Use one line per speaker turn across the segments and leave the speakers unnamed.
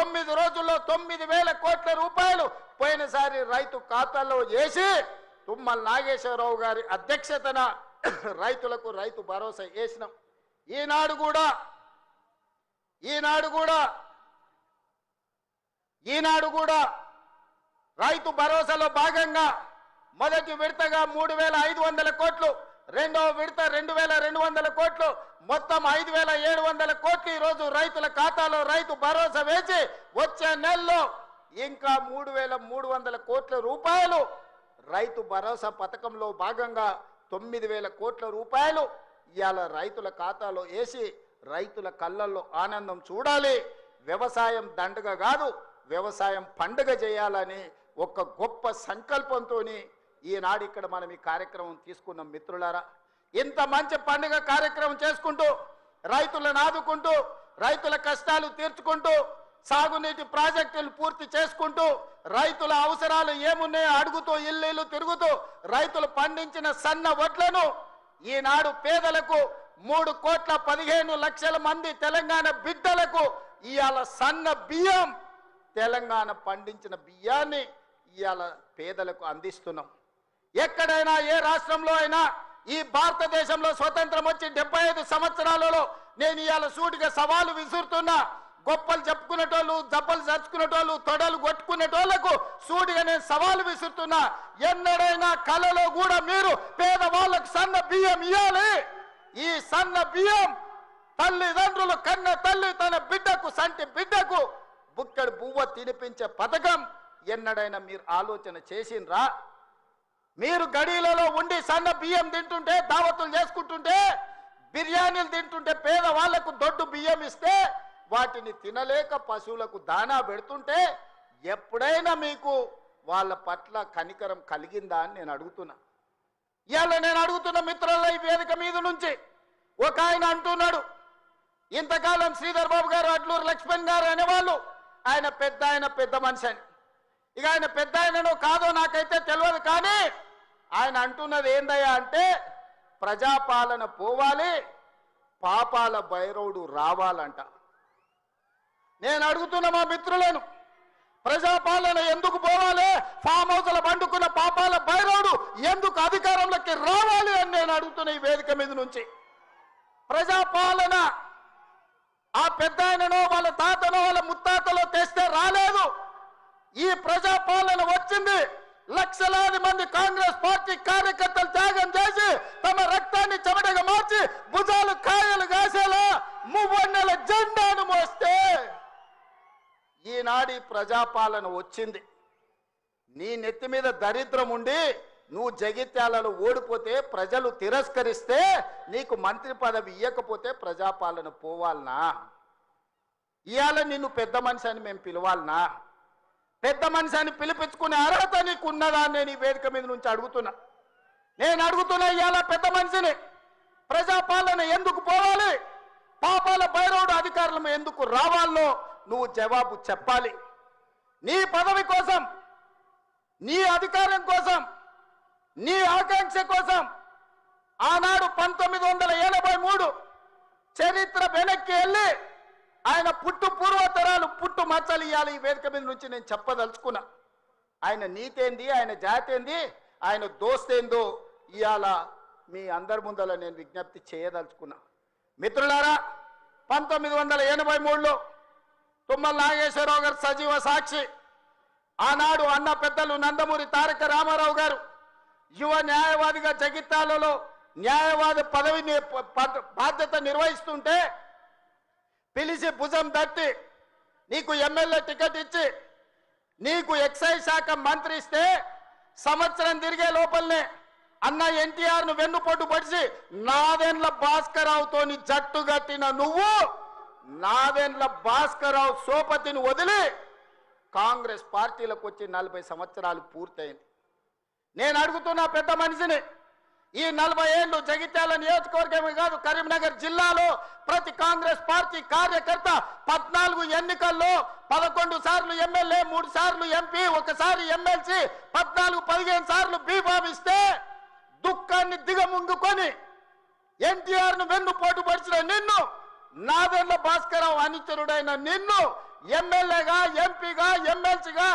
9 రోజుల్లో 9,000 కోట్ల రూపాయలు పోయినసారి రైతు ఖాతాల్లో వేసి తుమ్మల నాగేశ్వరరావు గారి అధ్యక్షతన రైతులకు రైతు భరోసా వేసినాం. ఈనాడు కూడా రైతు భరోసాలో భాగంగా మొదటి విడతగా 3,500 కోట్లు, రెండవ విడత 2,200 కోట్లు, మొత్తం 5,700 కోట్లు ఈరోజు రైతుల ఖాతాలో రైతు భరోసా వేసి వచ్చే నెలలో ఇంకా 3,300 కోట్ల రూపాయలు రైతు భరోసా పథకంలో భాగంగా 9,000 కోట్ల రూపాయలు ఇవాళ రైతుల ఖాతాలో వేసి రైతుల కళ్ళల్లో ఆనందం చూడాలి. వ్యవసాయం దండగ కాదు, వ్యవసాయం పండుగ చేయాలని ఒక గొప్ప సంకల్పంతో ఈనాడు ఇక్కడ మనం ఈ కార్యక్రమం తీసుకున్నాం. మిత్రులారా, ఇంత మంచి పండుగ కార్యక్రమం చేసుకుంటూ రైతులను ఆదుకుంటూ రైతుల కష్టాలు తీర్చుకుంటూ సాగునీటి ప్రాజెక్టులు పూర్తి చేసుకుంటూ రైతుల అవసరాలు ఏమున్నాయో అడుగుతూ ఇల్లు తిరుగుతూ రైతులు పండించిన సన్న వడ్లను ఈనాడు పేదలకు 3,15,00,000 మంది తెలంగాణ బిడ్డలకు ఇవాళ సన్న బియ్యం, తెలంగాణ పండించిన బియ్యాన్ని ఇవాళ పేదలకు అందిస్తున్నాం. ఎక్కడైనా ఏ రాష్ట్రంలో అయినా ఈ భారతదేశంలో స్వతంత్రం వచ్చి 75 సంవత్సరాలలో నేను ఇవాళ సూటిగా సవాలు విసురుతున్నా. గొప్పలు చెప్పుకునేటోళ్ళు, జబ్బలు చర్చుకునేటోళ్ళు, తొడలు కొట్టుకునేటోళ్లకు సూటిగా నేను సవాలు విసురుతున్నా. ఎన్నడైనా కళలో కూడా మీరు పేదవాళ్ళకు సన్న బియ్యం ఇవ్వాలి. ఈ సన్న బియ్యం తల్లిదండ్రులు కన్న తల్లి తన బిడ్డకు సంటి బిడ్డకు బుక్కడు బువ్వ తినిపించే పథకం ఎన్నడైనా మీరు ఆలోచన చేసిండ్రా? మీరు గడిలలో ఉండి సన్న బియ్యం తింటుంటే, దావతులు చేసుకుంటుంటే, బిర్యానీలు తింటుంటే, పేదవాళ్లకు దొడ్డు బియ్యం ఇస్తే వాటిని తినలేక పశువులకు దానా పెడుతుంటే ఎప్పుడైనా మీకు వాళ్ళ పట్ల కనికరం కలిగిందా అని నేను అడుగుతున్నా. ఇవాళ నేను అడుగుతున్న మిత్రుల ఈ వేదిక మీద నుంచి ఒక ఆయన అంటున్నాడు, ఇంతకాలం శ్రీధర్ బాబు గారు, అడ్లూరు లక్ష్మణ్ గారు అనేవాళ్ళు ఆయన పెద్ద మనిషి అని. ఇక ఆయన పెద్ద ఆయననో కాదో నాకైతే తెలియదు, కానీ ఆయన అంటున్నది ఏందయ్యా అంటే ప్రజాపాలన పోవాలి, పాపాల భైరవుడు రావాలంట. నేను అడుగుతున్న మా మిత్రులను, ప్రజాపాలన ఎందుకు పోవాలి? ఫామ్ హౌస్ల పండుకున్న పాపాల భైరవుడు ఎందుకు అధికారంలోకి రావాలి అని నేను అడుగుతున్న ఈ వేదిక మీద నుంచి. ప్రజాపాలన ఆ పెద్ద ఆయననో వాళ్ళ తాతనో వాళ్ళ ముత్తాతలో తెస్తే రాలేదు. ఈ ప్రజాపాలన వచ్చింది లక్షలాది మంది కాంగ్రెస్ పార్టీ కార్యకర్తలు త్యాగం చేసి తమ రక్తాన్ని చెమటగా మార్చి భుజాలు కాయలు కాసేలా మువ్వన్నెల జెండాను మోస్తే ఈనాడు ప్రజాపాలన వచ్చింది. నీ నెత్తి మీద దరిద్రం ఉండి నువ్వు జగిత్యాలలో ఓడిపోతే, ప్రజలు తిరస్కరిస్తే, నీకు మంత్రి పదవి ఇవ్వకపోతే ప్రజాపాలన పోవాలనా? ఇవాళ నిన్ను పెద్ద మనిషి అని మేము పిలవాలనా? పెద్ద మనిషి అని పిలిపించుకునే అర్హత నీకు ఉన్నదా అని నేను ఈ వేదిక మీద నుంచి అడుగుతున్నా. నేను అడుగుతున్నా, ఇవాళ పెద్ద మనిషిని ప్రజాపాలన ఎందుకు పోవాలి, పాపాల భైరవుడు అధికారులు ఎందుకు రావాలో నువ్వు జవాబు చెప్పాలి. నీ పదవి కోసం, నీ అధికారం కోసం, నీ ఆకాంక్ష కోసం ఆనాడు 1983 చరిత్ర వెనక్కి వెళ్ళి ఆయన పుట్టు పూర్వతరాలు పుట్టు మచ్చలు ఇవ్వాలి. ఈ వేదిక మీద నుంచి నేను చెప్పదలుచుకున్నా. ఆయన నీతేంది, ఆయన జాతేంది, ఆయన దోస్తేందో ఇవాళ మీ అందరి ముందర నేను విజ్ఞప్తి చేయదలుచుకున్నా. మిత్రులారా, 1983లో తుమ్మల నాగేశ్వరరావు గారు సజీవ సాక్షి. ఆనాడు అన్న పెద్దలు నందమూరి తారక రామారావు గారు యువ న్యాయవాదిగా జగిత్యాలలో న్యాయవాది పదవిని బాధ్యత నిర్వహిస్తుంటే పిలిచి భుజం తట్టి నీకు ఎమ్మెల్యే టికెట్ ఇచ్చి నీకు ఎక్సైజ్ శాఖ మంత్రి ఇస్తే సంవత్సరం తిరిగే లోపలనే అన్న ఎన్టీఆర్ను వెన్నుపోటు పడిచి నాదెండ్ల భాస్కరరావుతోని జట్టు కట్టిన నువ్వు నాదెండ్ల భాస్కరరావు సోపతిని వదిలి కాంగ్రెస్ పార్టీలకు వచ్చి 40 సంవత్సరాలు పూర్తయింది. నేను అడుగుతున్నా పెద్ద మనిషిని, ఈ 40 ఏళ్ళు జగిత్యాల నియోజకవర్గమే కాదు కరీంనగర్ జిల్లాలో ప్రతి కాంగ్రెస్ పార్టీ కార్యకర్త 14 ఎన్నికల్లో 11 సార్లు ఎమ్మెల్యే, 3 సార్లు ఎంపీ, 1 సారి ఎమ్మెల్సీ, 14-15 సార్లు బీఫామ్ ఇస్తే దుఃఖాన్ని దిగముంగుకొని ఎన్టీఆర్ను వెన్నుపోటు పడిచిన నిన్ను, నాదెండ్ల భాస్కరరావు అనుచరుడైన నిన్ను ఎమ్మెల్యేగా, ఎంపీగా, ఎమ్మెల్సీగా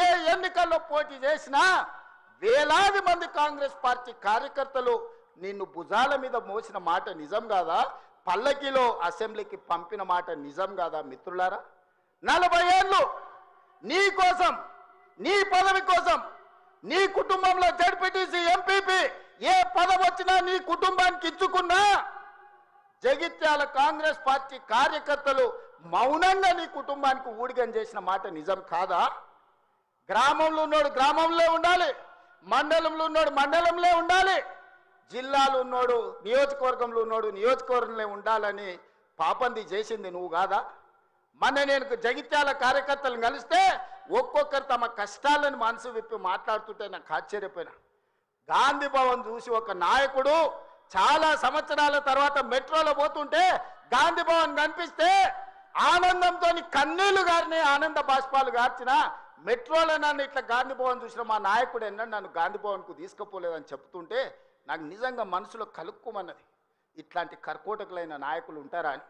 ఏ ఎన్నికల్లో పోటీ చేసినా వేలాది మంది కాంగ్రెస్ పార్టీ కార్యకర్తలు నిన్ను భుజాల మీద మోసిన మాట నిజం కాదా? పల్లకిలో అసెంబ్లీకి పంపిన మాట నిజం కాదా? మిత్రులారా, 40 ఏళ్ళు నీ కోసం, నీ పదవి కోసం, నీ కుటుంబంలో జడ్పీటీసీ, ఎంపీపీ ఏ పదవి వచ్చినా నీ కుటుంబానికి ఇచ్చుకున్నా జగిత్యాల కాంగ్రెస్ పార్టీ కార్యకర్తలు మౌనంగా నీ కుటుంబానికి ఊడిగం చేసిన మాట నిజం కాదా? గ్రామంలో ఉన్నోడు గ్రామంలో ఉండాలి, మండలంలో ఉన్నోడు మండలంలో ఉండాలి, జిల్లాలో ఉన్నోడు నియోజకవర్గంలో ఉన్నోడు నియోజకవర్గంలో ఉండాలని పాపంది చేసింది నువ్వు కాదా? మొన్న నేను జగిత్యాల కార్యకర్తలను కలిస్తే ఒక్కొక్కరు తమ కష్టాలను మనసు విప్పి మాట్లాడుతుంటే నాకు ఆశ్చర్యపోయినా. గాంధీ భవన్ చూసి ఒక నాయకుడు చాలా సంవత్సరాల తర్వాత మెట్రోలో పోతుంటే గాంధీ భవన్ కనిపిస్తే ఆనందంతో కన్నీళ్లు గారిని, ఆనంద బాష్పాలు గార్చిన మెట్రోలో నన్ను ఇట్లా గాంధీ భవన్ చూసిన మా నాయకుడు ఎన్నో నన్ను గాంధీ భవన్కు తీసుకుపోలేదని చెప్తుంటే నాకు నిజంగా మనసులో కలుక్కుమన్నది. ఇట్లాంటి కర్కోటకులైన నాయకులు ఉంటారా అని.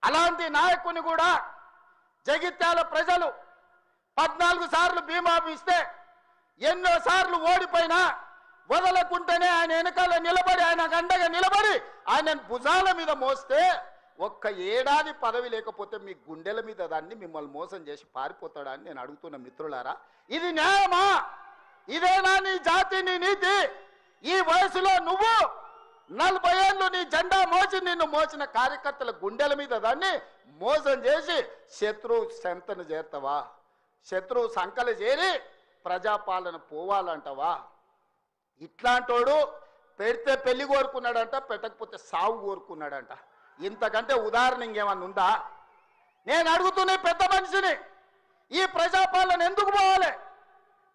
అలాంటి నాయకుని కూడా జగిత్యాల ప్రజలు 14 సార్లు బీమా ఇస్తే ఎన్నో సార్లు ఓడిపోయినా వదలకుంటేనే ఆయన వెనకాల నిలబడి, ఆయన అండగా నిలబడి ఆయనను భుజాల మీద మోస్తే ఒక్క ఏడాది పదవి లేకపోతే మీ గుండెల మీద దాన్ని మిమ్మల్ని మోసం చేసి పారిపోతాడా అని నేను అడుగుతున్న మిత్రులారా. ఇది న్యాయమా? ఇదేనా నీ జాతి, నీ నీతి? ఈ వయసులో నువ్వు 40 ఏళ్ళు నీ జెండా మోసి నిన్ను మోసిన కార్యకర్తల గుండెల మీద దాన్ని మోసం చేసి శత్రువు సంతను చేరుతావా? శత్రువు సంకలు చేరి ప్రజాపాలన పోవాలంటవా? ఇట్లాంటోడు పెడితే పెళ్లి కోరుకున్నాడంట, పెట్టకపోతే సాగు కోరుకున్నాడంట. ఇంతకంటే ఉదాహరణ ఇంకేమన్నా ఉందా? నేను అడుగుతున్న పెద్ద మనిషిని, ఈ ప్రజాపాలన ఎందుకు పోవాలి?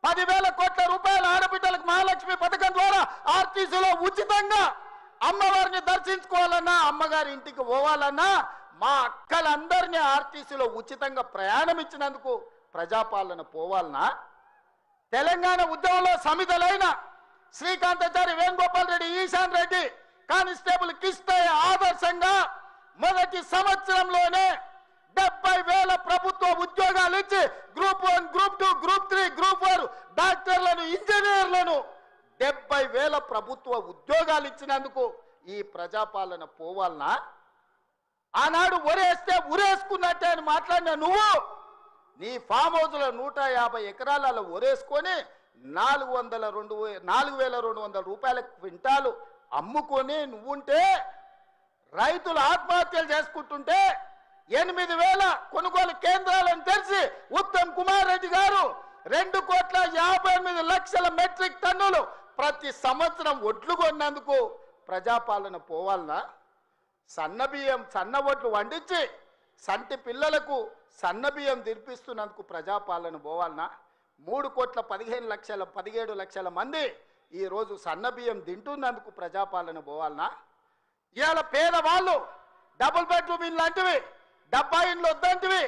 10,000 కోట్ల రూపాయల ఆడబిడ్డలకు మహాలక్ష్మి పథకం ద్వారా ఆర్టీసీలో ఉచితంగా అమ్మవారిని దర్శించుకోవాలన్నా, అమ్మగారి ఇంటికి పోవాలన్నా మా అక్కలందరినీ ఆర్టీసీలో ఉచితంగా ప్రయాణం ఇచ్చినందుకు ప్రజాపాలన పోవాలనా? తెలంగాణ ఉద్యమంలో సమితలైన శ్రీకాంతాచారి, వేణుగోపాల్ రెడ్డి, ఈశాన్ రెడ్డి, కానిస్టేబుల్ కిష్టయ్య ఆదర్శంగా మొదటి సంవత్సరంలోనే 70,000 ప్రభుత్వ ఉద్యోగాలు ఇచ్చి గ్రూప్ 1, గ్రూప్ 2, గ్రూప్ 3, గ్రూప్ 4 డాక్టర్లను, ఇంజనీర్లను 70,000 ప్రభుత్వ ఉద్యోగాలు ఇచ్చినందుకు ఈ ప్రజాపాలన పోవాలనా? ఆనాడు ఒరేస్తే ఉరేసుకున్నట్టే అని మాట్లాడిన నువ్వు నీ ఫామ్ హౌస్లో 150 ఎకరాలలో ఒరేసుకొని 4,200 రూపాయల క్వింటాలు అమ్ముకొని నువ్వుంటే, రైతులు ఆత్మహత్యలు చేసుకుంటుంటే 8,000 కొనుగోలు కేంద్రాలను తెరిచి ఉత్తమ్ కుమార్ రెడ్డి గారు 2,58,00,000 మెట్రిక్ టన్నులు ప్రతి సంవత్సరం ఒడ్లు కొన్నందుకు ప్రజాపాలన పోవాలనా? సన్నబియ్యం, సన్న ఒడ్లు వండించి సంటి పిల్లలకు సన్నబియ్యం తినిపిస్తున్నందుకు ప్రజాపాలన పోవాలనా? 3,15,00,000 17 మంది ఈరోజు సన్నబియ్యం తింటున్నందుకు ప్రజాపాలన పోవాలనా? ఇవాళ పేదవాళ్ళు డబుల్ బెడ్రూమ్ ఇల్లు అంటివి, 70 ఇండ్లు వద్దంటివి,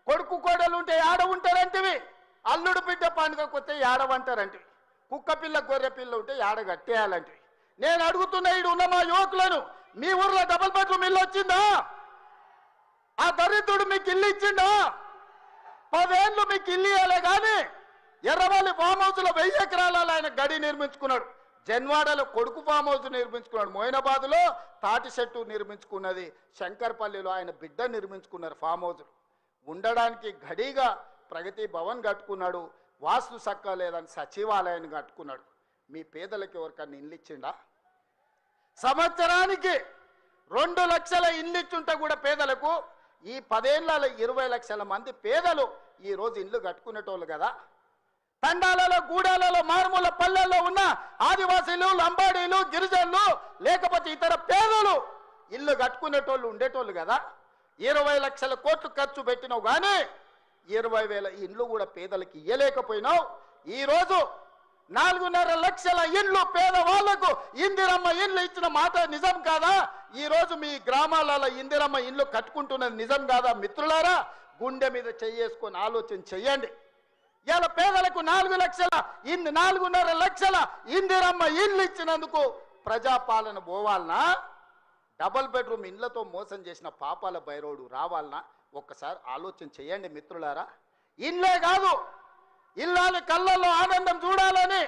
కొడుకు కోడలు ఉంటే ఏడ ఉంటారంటివి, అల్లుడు బిడ్డ పండుగకు వస్తే ఏడవంటారంటివి, కుక్క పిల్ల గొర్రె పిల్ల ఉంటే ఏడ కట్టేయాలంటివి. నేను అడుగుతున్న ఈడు ఉన్న మా యువకులను, మీ ఊర్లో డబుల్ బెడ్రూమ్ ఇల్లు వచ్చిందా? ఆ దరిద్రుడు మీకు ఇల్లు ఇచ్చిందా? 10 ఏళ్ళు మీకు ఇల్లు ఇవ్వలే కానీ ఎర్రవల్లి ఫామ్ హౌస్లో 1000 ఎకరాలలో ఆయన గడి నిర్మించుకున్నాడు. జన్వాడలో కొడుకు ఫామ్ హౌస్ నిర్మించుకున్నాడు. మోయినాబాద్లో తాటి చెట్టు నిర్మించుకున్నది. శంకర్పల్లిలో ఆయన బిడ్డ నిర్మించుకున్నారు ఫామ్ హౌస్లు. ఉండడానికి గడిగా ప్రగతి భవన్ కట్టుకున్నాడు. వాస్తు సక్క లేదని సచివాలయాన్ని కట్టుకున్నాడు. మీ పేదలకు ఎవరికన్నా ఇల్లు ఇచ్చిండా? సంవత్సరానికి 2 లక్షల ఇల్లు ఇచ్చుంటే కూడా పేదలకు ఈ 10 ఏళ్లలో 20 లక్షల మంది పేదలు ఈరోజు ఇల్లు కట్టుకునేటోళ్ళు కదా. తండాలలో, గూడాలలో, మారుమూల పల్లెల్లో ఉన్న ఆదివాసీలు, లంబాడీలు, గిరిజనులు, లేకపోతే ఇతర పేదలు ఇల్లు కట్టుకునేటోళ్ళు ఉండేటోళ్ళు కదా. 20 లక్షల కోట్లు ఖర్చు పెట్టినావు కానీ 20,000 ఇండ్లు కూడా పేదలకు ఇయ్యలేకపోయినావు. ఈరోజు 4.5 లక్షల ఇండ్లు పేదవాళ్లకు ఇందిరమ్మ ఇండ్లు ఇచ్చిన మాట నిజం కాదా? ఈరోజు మీ గ్రామాలలో ఇందిరమ్మ ఇండ్లు కట్టుకుంటున్నది నిజం కాదా? మిత్రులారా, గుండె మీద చేసుకొని ఆలోచన చెయ్యండి. ఇలా పేదలకు 4.5 లక్షల ఇందిరమ్మ ఇండ్లు ఇచ్చినందుకు ప్రజాపాలన పోవాలనా? డబుల్ బెడ్రూమ్ ఇండ్లతో మోసం చేసిన పాపాల భైరవుడు రావాలనా? ఒక్కసారి ఆలోచన చేయండి మిత్రులారా. ఇల్లే కాదు, ఇల్లాలి కళ్ళల్లో ఆనందం చూడాలని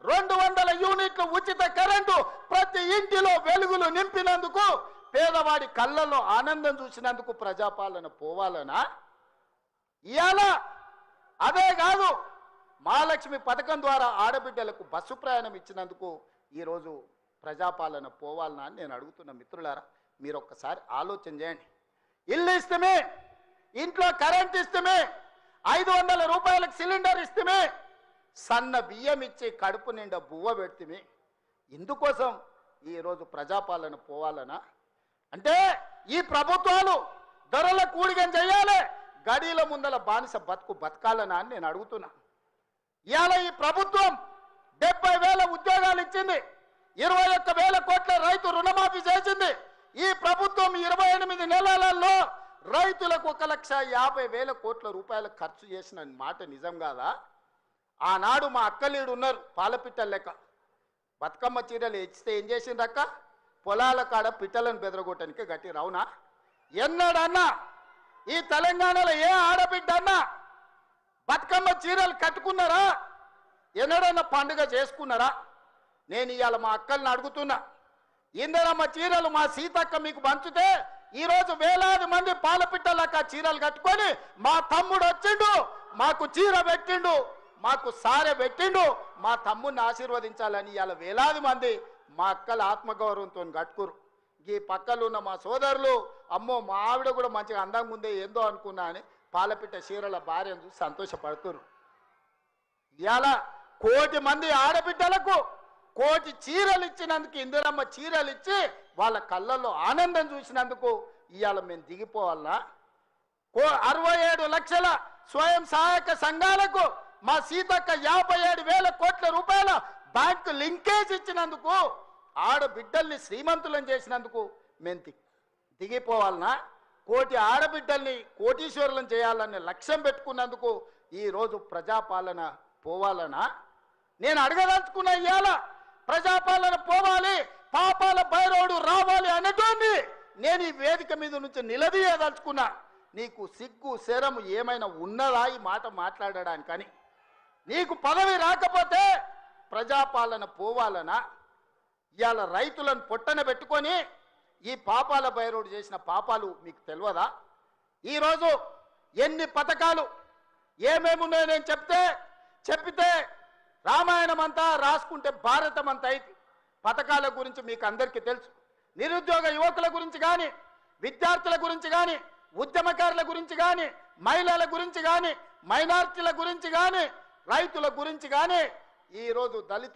200 యూనిట్లు ఉచిత కరెంటు ప్రతి ఇంటిలో వెలుగులు నింపినందుకు, పేదవాడి కళ్ళల్లో ఆనందం చూసినందుకు ప్రజాపాలన పోవాలనా? ఇవాళ అదే కాదు, మహాలక్ష్మి పథకం ద్వారా ఆడబిడ్డలకు బస్సు ప్రయాణం ఇచ్చినందుకు ఈరోజు ప్రజాపాలన పోవాలనా అని నేను అడుగుతున్న మిత్రులారా. మీరు ఒక్కసారి ఆలోచన చేయండి. ఇల్లు ఇస్తమే, ఇంట్లో కరెంట్ ఇస్తమే, 500 రూపాయలకు సిలిండర్ ఇస్తమే, సన్న బియ్యం ఇచ్చి కడుపు నిండా బువ్వ పెడితే, ఇందుకోసం ఈరోజు ప్రజాపాలన పోవాలనా? అంటే ఈ ప్రభుత్వాలు ధరల కూడిగం చేయాలి, గడీల ముందల బానిస బతుకు బతకాలనా అని నేను అడుగుతున్నా. ఇవాళ ఈ ప్రభుత్వం 70,000 ఉద్యోగాలు ఇచ్చింది, 21,000 కోట్ల రైతు రుణమాఫీ చేసింది. ఈ ప్రభుత్వం 28 నెలలలో రైతులకు 1,50,000 కోట్ల రూపాయలు ఖర్చు చేసిన మాట నిజం కాదా? ఆనాడు మా అక్కలీడు ఉన్నారు, పాలపిట్టల లెక్క బతుకమ్మ చీరలు ఇచ్చితే ఏం చేసిండ్రక్క? పొలాల కాడ పిట్టలను బెదరగొట్టడానికి గట్టి రావునా? ఎన్నడన్నా ఈ తెలంగాణలో ఏ ఆడబిడ్డ అన్నా బతుకమ్మ చీరలు కట్టుకున్నారా? ఎన్నడన్నా పండుగ చేసుకున్నారా? నేను ఇవాళ మా అక్కల్ని అడుగుతున్నా, ఇందరమ్మ చీరలు మా సీతక్క మీకు పంచుతే ఈరోజు వేలాది మంది పాలపిట్టలక్క చీరలు కట్టుకొని మా తమ్ముడు వచ్చిండు, మాకు చీర పెట్టిండు, మాకు సారె పెట్టిండు, మా తమ్ముడిని ఆశీర్వదించాలని ఇవాళ వేలాది మంది మా అక్కల ఆత్మగౌరవంతో కట్టుకురు. ఈ పక్కలు ఉన్న మా సోదరులు, అమ్మో మా ఆవిడ కూడా మంచిగా అందంగా ఉందే ఏందో అనుకున్నా అని పాలపిట్ట చీరల భార్యను చూసి సంతోషపడుతురు. ఇవాళ 1,00,00,000 మంది ఆడబిడ్డలకు 1,00,00,000 చీరలు ఇచ్చినందుకు, ఇందిరమ్మ చీరలు ఇచ్చి వాళ్ళ కళ్ళల్లో ఆనందం చూసినందుకు ఇవాళ మేము దిగిపోవాలనా? 67 లక్షల స్వయం సహాయక సంఘాలకు మా సీతక్క 57,000 కోట్ల రూపాయల బ్యాంకు లింకేజ్ ఇచ్చినందుకు, ఆడబిడ్డల్ని శ్రీమంతులను చేసినందుకు మేము దిగిపోవాలనా? 1,00,00,000 ఆడబిడ్డల్ని కోటీశ్వరులను చేయాలనే లక్ష్యం పెట్టుకున్నందుకు ఈరోజు ప్రజాపాలన పోవాలనా? నేను అడగదలుచుకున్న ఇవాళ ప్రజాపాలన పోవాలి, పాపాల భైరవుడు రావాలి అనేటోంది నేను ఈ వేదిక మీద నుంచి నిలదీయదలుచుకున్నా. నీకు సిగ్గు శరము ఏమైనా ఉన్నదా ఈ మాట మాట్లాడడానికని? నీకు పదవి రాకపోతే ప్రజాపాలన పోవాలనా? ఇవాళ రైతులను పొట్టన పెట్టుకొని ఈ పాపాల భైరవుడు చేసిన పాపాలు మీకు తెలియదా? ఈరోజు ఎన్ని పథకాలు ఏమేమున్నాయో నేను చెప్పితే రామాయణం అంతా రాసుకుంటే భారతం అంతా అయితే పథకాల గురించి మీకు అందరికీ తెలుసు. నిరుద్యోగ యువకుల గురించి కానీ, విద్యార్థుల గురించి కానీ, ఉద్యమకారుల గురించి కానీ, మహిళల గురించి కానీ, మైనారిటీల గురించి కానీ, రైతుల గురించి కానీ, ఈరోజు దళితుల